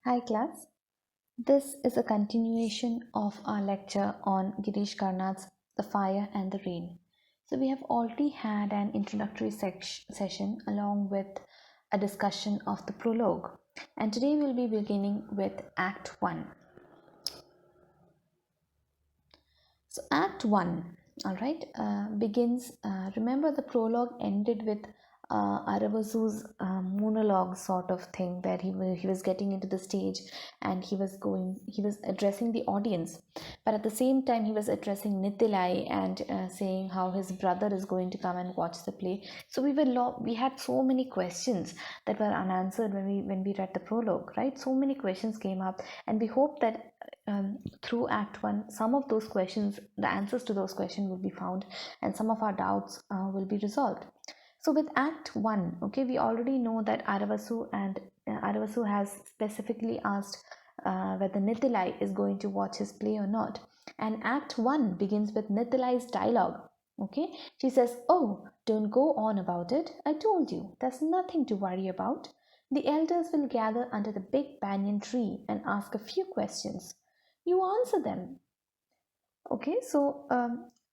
Hi class, this is a continuation of our lecture on Girish Karnad's The Fire and the Rain. So we have already had an introductory session along with a discussion of the prologue, and today we'll be beginning with Act 1. So Act 1, alright, begins, remember the prologue ended with Aravasu's monologue sort of thing where he was getting into the stage and he was addressing the audience, but at the same time he was addressing Nithilai and saying how his brother is going to come and watch the play. So we had so many questions that were unanswered when we read the prologue, right? So many questions came up, and we hope that through Act 1, some of those questions, the answers to those questions will be found, and some of our doubts will be resolved. So with Act 1, okay, we already know that Aravasu has specifically asked whether Nithilai is going to watch his play or not. And Act 1 begins with Nithilai's dialogue. Okay, she says, "Oh, don't go on about it. I told you, there's nothing to worry about. The elders will gather under the big banyan tree and ask a few questions. You answer them." Okay, so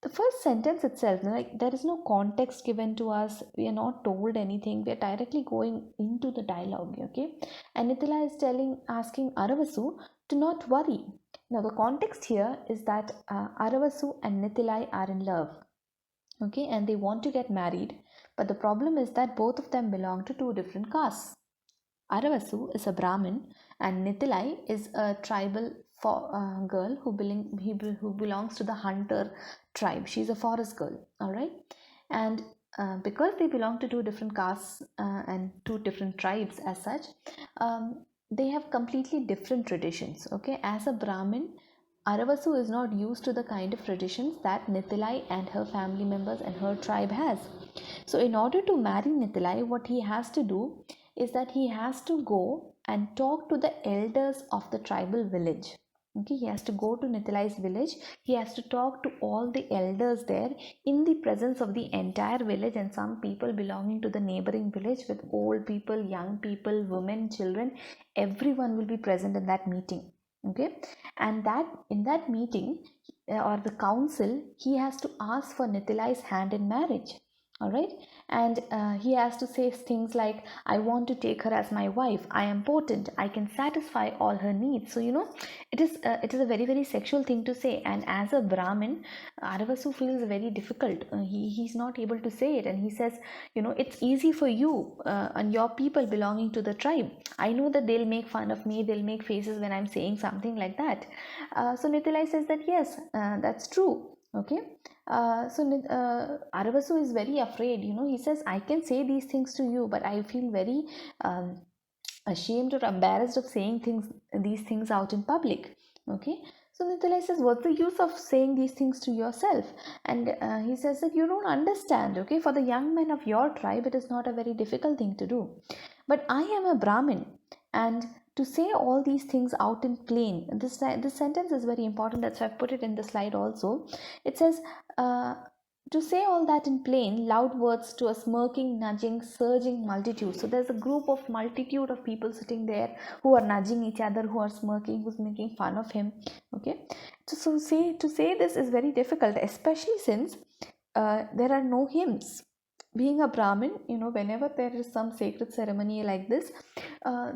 the first sentence itself, like there is no context given to us, we are not told anything, we are directly going into the dialogue. Okay, and Nithila is asking Aravasu to not worry. Now the context here is that Aravasu and Nithilai are in love, okay, and they want to get married, but the problem is that both of them belong to two different castes. Aravasu is a Brahmin and Nithilai is a tribal girl who belongs to the hunter tribe. She's a forest girl, alright? And because they belong to two different castes and two different tribes as such, they have completely different traditions, okay? As a Brahmin, Aravasu is not used to the kind of traditions that Nithilai and her family members and her tribe has. So in order to marry Nithilai, what he has to do is that he has to go and talk to the elders of the tribal village. Okay, he has to go to Nithilai's village. He has to talk to all the elders there in the presence of the entire village and some people belonging to the neighboring village, with old people, young people, women, children. Everyone will be present in that meeting. Okay, and that in that meeting or the council, he has to ask for Nithilai's hand in marriage. All right, and he has to say things like, "I want to take her as my wife. I am potent. I can satisfy all her needs." So it is a very sexual thing to say, and as a Brahmin, Aravasu feels very difficult. He's not able to say it, and he says, "It's easy for you and your people belonging to the tribe. I know that they'll make fun of me. They'll make faces when I'm saying something like that." So Nithilai says that yes, that's true. Okay, Aravasu is very afraid. He says, "I can say these things to you, but I feel very ashamed or embarrassed of saying these things out in public." Okay, so Nithilai says, "What's the use of saying these things to yourself?" And he says that you don't understand. Okay, for the young men of your tribe, it is not a very difficult thing to do, but I am a Brahmin, and to say all these things out in plain, this sentence is very important. That's why I've put it in the slide also. It says, to say all that in plain, loud words to a smirking, nudging, surging multitude. So there's a group of multitude of people sitting there who are nudging each other, who are smirking, who's making fun of him. Okay, so to say this is very difficult, especially since there are no hymns. Being a Brahmin, whenever there is some sacred ceremony like this,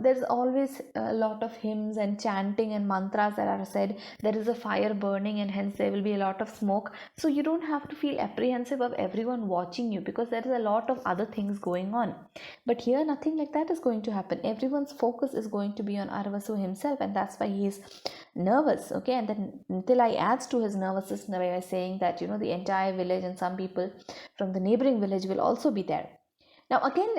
there's always a lot of hymns and chanting and mantras that are said. There is a fire burning, and hence there will be a lot of smoke. So you don't have to feel apprehensive of everyone watching you, because there is a lot of other things going on. But here, nothing like that is going to happen. Everyone's focus is going to be on Aravasu himself, and that's why he is nervous. Okay, and then Nithilai adds to his nervousness by saying that the entire village and some people from the neighboring village will also be there. Now again,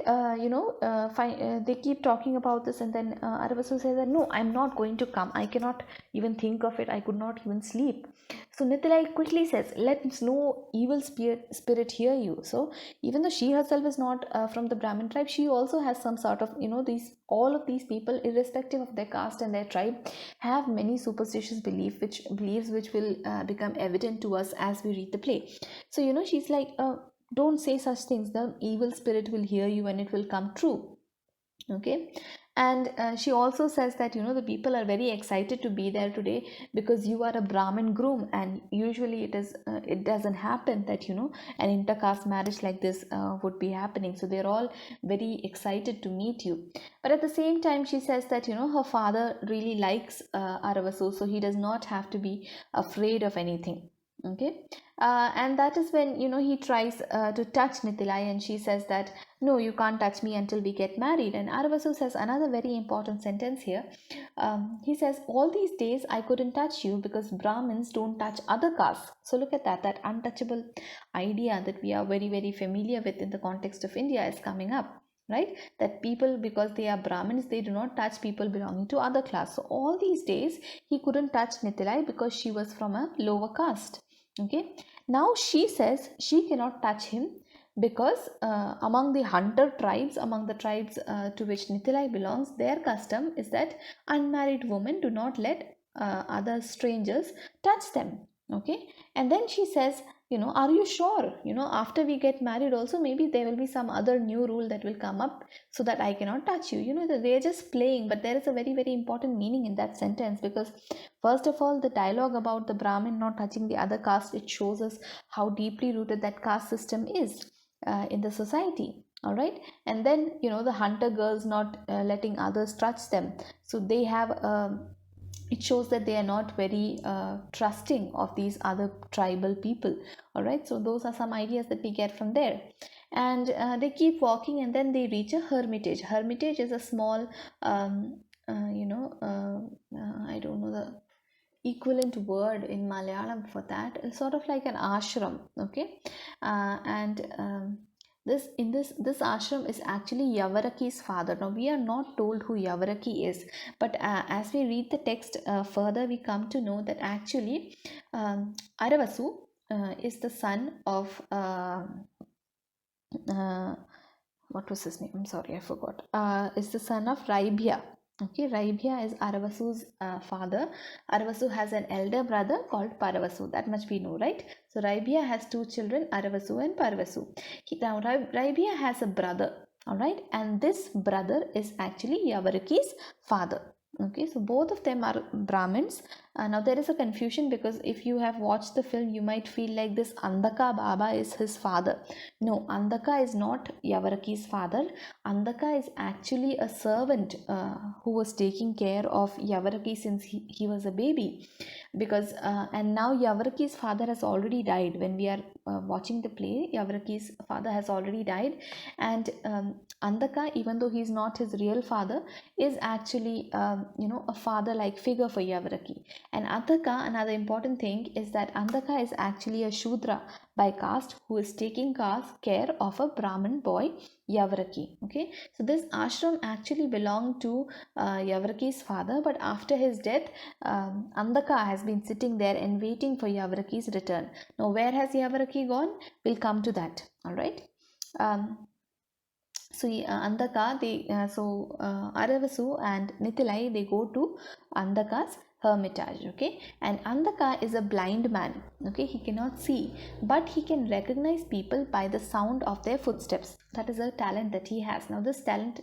they keep talking about this, and then Aravasu says that, "No, I'm not going to come. I cannot even think of it. I could not even sleep." So Nithilai quickly says, "Let no evil spirit hear you." So even though she herself is not from the Brahmin tribe, she also has some sort of, all of these people, irrespective of their caste and their tribe, have many superstitious beliefs which will become evident to us as we read the play. So she's like, "Don't say such things. The evil spirit will hear you and it will come true." Okay, And she also says that the people are very excited to be there today because you are a Brahmin groom, and usually it doesn't happen that an intercaste marriage like this would be happening. So they're all very excited to meet you. But at the same time, she says that her father really likes Aravasu, so he does not have to be afraid of anything. Okay. And that is when he tries to touch Nitilai, and she says that no, you can't touch me until we get married. And Aravasu says another very important sentence here. He says, all these days I couldn't touch you because Brahmins don't touch other castes. So look at that untouchable idea that we are very, very familiar with in the context of India is coming up, right? That people, because they are Brahmins, they do not touch people belonging to other class. So all these days he couldn't touch Nitilai because she was from a lower caste. Okay. Now she says she cannot touch him because among the hunter tribes, among the tribes to which Nitilai belongs, their custom is that unmarried women do not let other strangers touch them. Okay. And then she says, are you sure, after we get married also, maybe there will be some other new rule that will come up so that I cannot touch you. They're just playing, but there is a very, very important meaning in that sentence, because first of all, the dialogue about the Brahmin not touching the other caste, it shows us how deeply rooted that caste system is in the society. All right. And then the hunter girls not letting others touch them, so they have it shows that they are not very trusting of these other tribal people. All right, so those are some ideas that we get from there. And they keep walking, and then they reach a hermitage. Hermitage is a small I don't know the equivalent word in Malayalam for that. It's sort of like an ashram. Okay. And this ashram is actually Yavaraki's father. Now we are not told who Yavaraki is, but as we read the text further, we come to know that actually Aravasu is the son of what was his name? I'm sorry, I forgot. Is the son of Raibhya. Okay, Raibhya is Aravasu's father. Aravasu has an elder brother called Paravasu. That much we know, right? So Raibhya has two children, Aravasu and Paravasu. Now Raibhya has a brother, all right, and this brother is actually Yavaraki's father. Okay, so both of them are Brahmins. Now there is a confusion, because if you have watched the film, you might feel like this Andaka Baba is his father. No, Andaka is not Yavaraki's father. Andaka is actually a servant who was taking care of Yavaraki since he was a baby. Because and now Yavaraki's father has already died. When we are watching the play, Yavaraki's father has already died, and Andaka, even though he's not his real father, is actually a father-like figure for Yavaraki. And Andaka, another important thing is that Andaka is actually a Shudra by caste who is taking care of a Brahmin boy, Yavaraki. Okay, so this ashram actually belonged to Yavaraki's father, but after his death, Andaka has been sitting there and waiting for Yavaraki's return. Now, where has Yavaraki gone? We'll come to that. All right. So Andaka, Aravasu and Nitilai, they go to Andaka's hermitage. Okay, and Andaka is a blind man. Okay, he cannot see, but he can recognize people by the sound of their footsteps. That is a talent that he has. Now this talent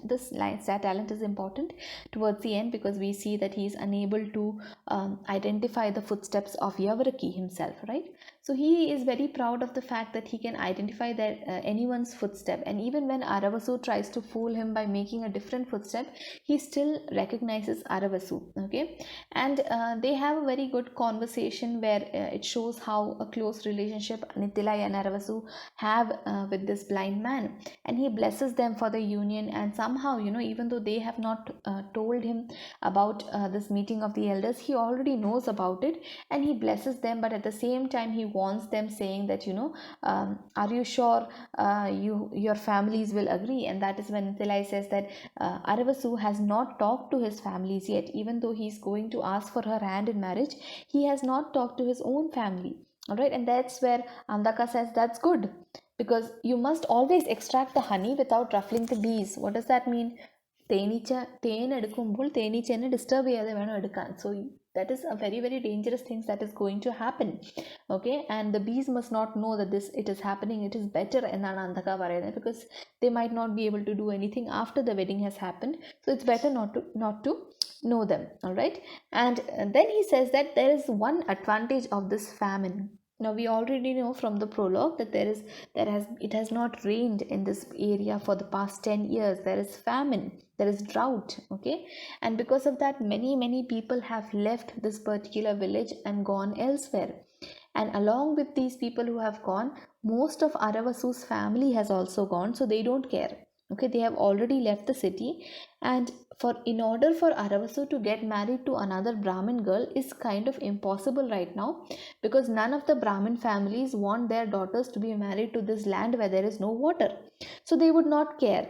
is important towards the end, because we see that he is unable to identify the footsteps of Yavaraki himself, right? So he is very proud of the fact that he can identify anyone's footstep, and even when Aravasu tries to fool him by making a different footstep, he still recognizes Aravasu. Okay, and they have a very good conversation where it shows how a close relationship Nitilai and Aravasu have with this blind man, and he blesses them for the union. And somehow, even though they have not told him about this meeting of the elders, he already knows about it, and he blesses them. But at the same time, he warns them, saying that are you sure your families will agree? And that is when Nitilai says that Aravasu has not talked to his families yet. Even though he is going to ask for her hand in marriage, he has not talked to his own family. All right, and that's where Andaka says that's good, because you must always extract the honey without ruffling the bees. What does that mean? തേൻ എടുക്കുമ്പോൾ തേനീച്ചേനെ disturb ചെയ്യാതെ വേണം എടുക്കാൻ. So that is a very very dangerous thing that is going to happen. Okay, and the bees must not know that this it is happening. It is better എന്നാണ് അന്ധക പറയുന്നത്, because they might not be able to do anything after the wedding has happened. So it's better not to know them. All right, and then he says that there is one advantage of this famine. Now we already know from the prologue that it has not rained in this area for the past 10 years. There is famine, there is drought. Okay, and because of that many people have left this particular village and gone elsewhere, and along with these people who have gone, most of Aravasu's family has also gone, so they don't care. Okay, they have already left the city, and in order for Aravasu to get married to another Brahmin girl is kind of impossible right now, because none of the Brahmin families want their daughters to be married to this land where there is no water, so they would not care.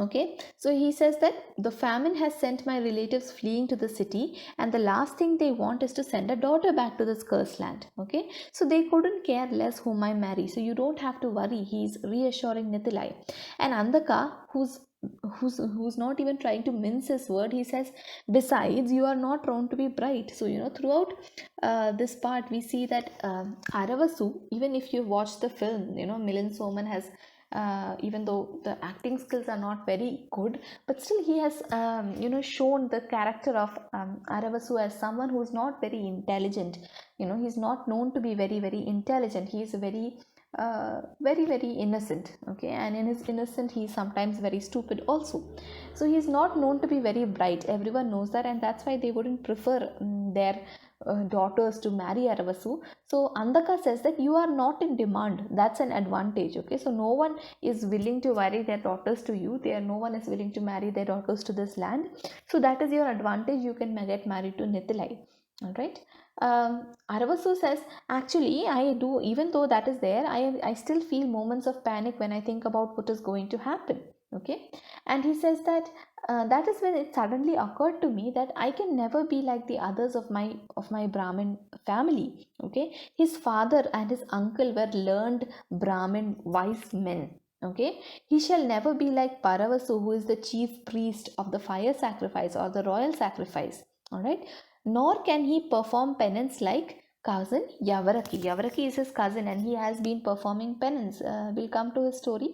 Okay, so he says that the famine has sent my relatives fleeing to the city, and the last thing they want is to send a daughter back to this cursed land. Okay, so they couldn't care less whom I marry, so you don't have to worry. He's reassuring Nithilai. And Andaka, who's not even trying to mince his word, he says, besides, you are not known to be bright. So throughout this part we see that Aravasu, even if you watch the film, Milind Soman has even though the acting skills are not very good, but still he has shown the character of Aravasu as someone who is not very intelligent. He's not known to be very very intelligent. He is very very innocent. Okay, and in his innocence he is sometimes very stupid also. So he is not known to be very bright. Everyone knows that, and that's why they wouldn't prefer their daughters to marry Aravasu. So Andaka says that you are not in demand. That's an advantage. Okay, so no one is willing to marry their daughters to you. No one is willing to marry their daughters to this land. So that is your advantage. You can get married to Nithilai. All right. Aravasu says, actually I do, even though that is there, I still feel moments of panic when I think about what is going to happen. Okay, and he says that that is when it suddenly occurred to me that I can never be like the others of my Brahmin family. Okay, his father and his uncle were learned Brahmin wise men. Okay, he shall never be like Paravasu, who is the chief priest of the fire sacrifice or the royal sacrifice. All right, nor can he perform penance like cousin Yavaraki. Yavaraki is his cousin, and he has been performing penance. We'll come to his story,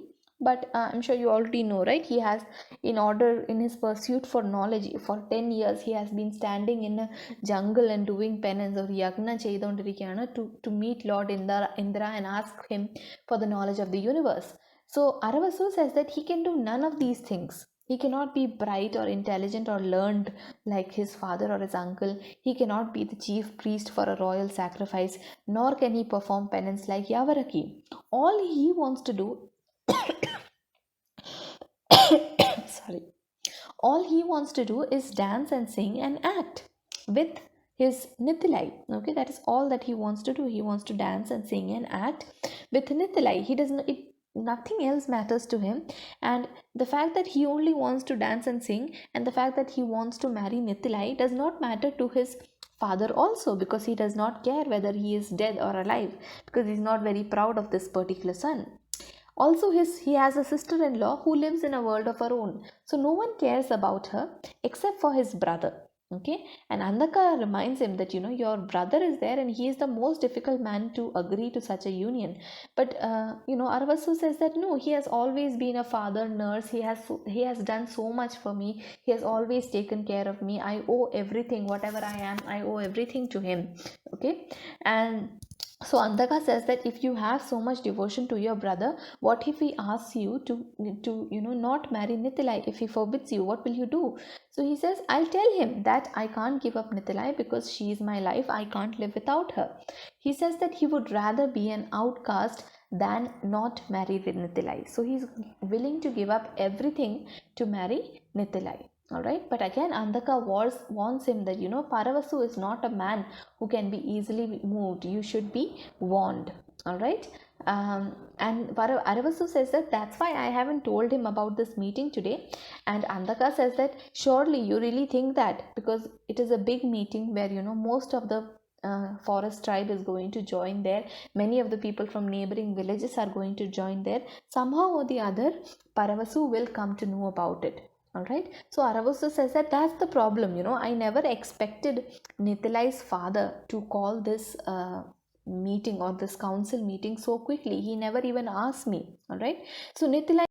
but I'm sure you already know, right? He has, in his pursuit for knowledge, for 10 years he has been standing in a jungle and doing penance or yagna ചെയ്തുകൊണ്ടിരിക്കുകയാണ് to meet Lord Indra and ask him for the knowledge of the universe. So Aravasu says that he can do none of these things. He cannot be bright or intelligent or learned like his father or his uncle. He cannot be the chief priest for a royal sacrifice, nor can he perform penance like Yavaraki. All he wants to do sorry, all he wants to do is dance and sing and act with his Nithilai. Okay, that is all that he wants to do. He wants to dance and sing and act with Nithilai. He doesn't, nothing else matters to him. And the fact that he only wants to dance and sing, and the fact that he wants to marry Nithilai, does not matter to his father also, because he does not care whether he is dead or alive, because he is not very proud of this particular son. Also, he has a sister-in-law who lives in a world of her own, so no one cares about her except for his brother. Okay, and Andaka reminds him that your brother is there, and he is the most difficult man to agree to such a union. But Aravasu says that no, he has always been a father nurse. He has done so much for me. He has always taken care of me. I owe everything. Whatever I am, I owe everything to him. Okay, and so Andaka says that if you have so much devotion to your brother, what if he asks you to not marry Nithilai? If he forbids you, what will you do? So he says, I'll tell him that I can't give up Nithilai because she is my life. I can't live without her. He says that he would rather be an outcast than not marry with Nithilai. So he's willing to give up everything to marry Nithilai. Alright, but again Andaka warns him that Paravasu is not a man who can be easily moved. You should be warned. Alright, and Aravasu says that that's why I haven't told him about this meeting today. And Andaka says that surely you really think that, because it is a big meeting where most of the forest tribe is going to join there. Many of the people from neighboring villages are going to join there. Somehow or the other, Paravasu will come to know about it. All right. So Aravasu says that that's the problem. I never expected Nitilai's father to call this meeting or this council meeting so quickly. He never even asked me. All right. So Nitilai